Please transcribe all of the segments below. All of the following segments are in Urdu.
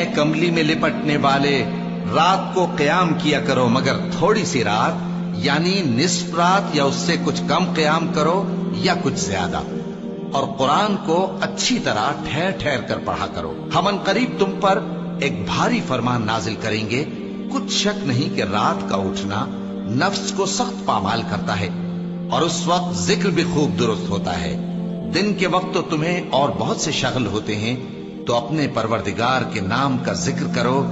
اے کملی میں لپٹنے والے، رات کو قیام کیا کرو مگر تھوڑی سی رات، یعنی نصف رات یا اس سے کچھ کم قیام کرو یا کچھ زیادہ، اور قرآن کو اچھی طرح ٹھہر ٹھہر کر پڑھا کرو۔ ہم ان قریب تم پر ایک بھاری فرمان نازل کریں گے، کچھ شک نہیں کہ رات کا اٹھنا نفس کو سخت پامال کرتا ہے، اور اس وقت ذکر بھی خوب درست ہوتا ہے۔ دن کے وقت تو تمہیں اور بہت سے شغل ہوتے ہیں، تو اپنے پروردگار کے نام کا ذکر کرو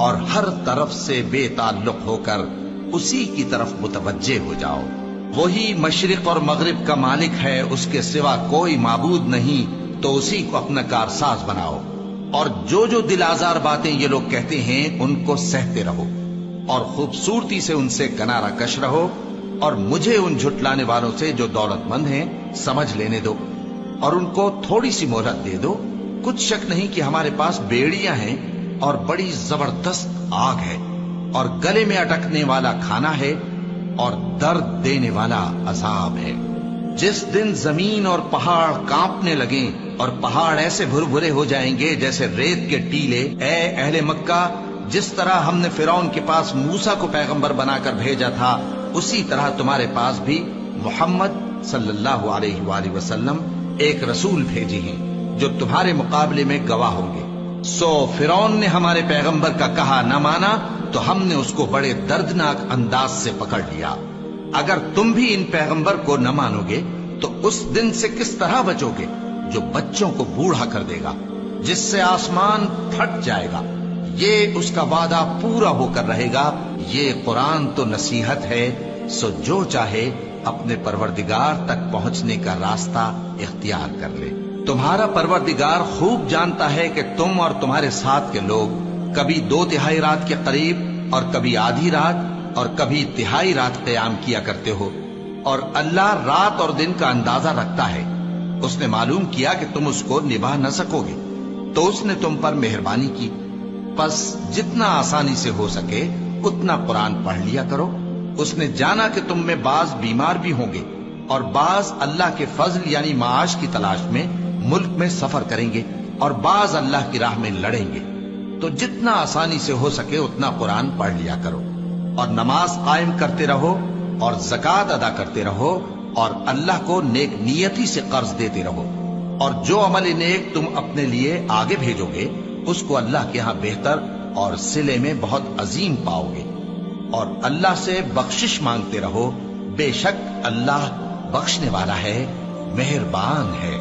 اور ہر طرف سے بے تعلق ہو کر اسی کی طرف متوجہ ہو جاؤ۔ وہی مشرق اور مغرب کا مالک ہے، اس کے سوا کوئی معبود نہیں، تو اسی کو اپنا کارساز بناؤ۔ اور جو جو دل آزار باتیں یہ لوگ کہتے ہیں ان کو سہتے رہو، اور خوبصورتی سے ان سے کنارہ کش رہو، اور مجھے ان جھٹلانے والوں سے جو دولت مند ہیں سمجھ لینے دو، اور ان کو تھوڑی سی مہلت دے دو۔ کچھ شک نہیں کہ ہمارے پاس بیڑیاں ہیں اور بڑی زبردست آگ ہے، اور گلے میں اٹکنے والا کھانا ہے، اور درد دینے والا عذاب ہے۔ جس دن زمین اور پہاڑ کانپنے لگیں اور پہاڑ ایسے بھربھرے ہو جائیں گے جیسے ریت کے ٹیلے، اے اہل مکہ، جس طرح ہم نے فرعون کے پاس موسیٰ کو پیغمبر بنا کر بھیجا تھا، اسی طرح تمہارے پاس بھی محمد صلی اللہ علیہ وآلہ وسلم ایک رسول بھیجے ہیں جو تمہارے مقابلے میں گواہ ہوں گے۔ سو فرعون نے ہمارے پیغمبر کا کہا نہ مانا تو ہم نے اس کو بڑے دردناک انداز سے پکڑ لیا۔ اگر تم بھی ان پیغمبر کو نہ مانو گے تو اس دن سے کس طرح بچو گے جو بچوں کو بوڑھا کر دے گا، جس سے آسمان پھٹ جائے گا۔ یہ اس کا وعدہ پورا ہو کر رہے گا۔ یہ قرآن تو نصیحت ہے، سو جو چاہے اپنے پروردگار تک پہنچنے کا راستہ اختیار کر لے۔ تمہارا پروردگار خوب جانتا ہے کہ تم اور تمہارے ساتھ کے لوگ کبھی 2/3 رات کے قریب اور کبھی آدھی رات اور کبھی تہائی رات قیام کیا کرتے ہو، اور اللہ رات اور دن کا اندازہ رکھتا ہے۔ اس نے معلوم کیا کہ تم اس کو نبھا نہ سکو گے، تو اس نے تم پر مہربانی کی، پس جتنا آسانی سے ہو سکے اتنا قرآن پڑھ لیا کرو۔ اس نے جانا کہ تم میں بعض بیمار بھی ہوں گے، اور بعض اللہ کے فضل یعنی معاش کی تلاش میں ملک میں سفر کریں گے، اور بعض اللہ کی راہ میں لڑیں گے، تو جتنا آسانی سے ہو سکے اتنا قرآن پڑھ لیا کرو، اور نماز قائم کرتے رہو، اور زکوٰۃ ادا کرتے رہو، اور اللہ کو نیک نیتی سے قرض دیتے رہو، اور جو عمل نیک تم اپنے لیے آگے بھیجو گے اس کو اللہ کے ہاں بہتر اور صلے میں بہت عظیم پاؤ گے، اور اللہ سے بخشش مانگتے رہو، بے شک اللہ بخشنے والا ہے، مہربان ہے۔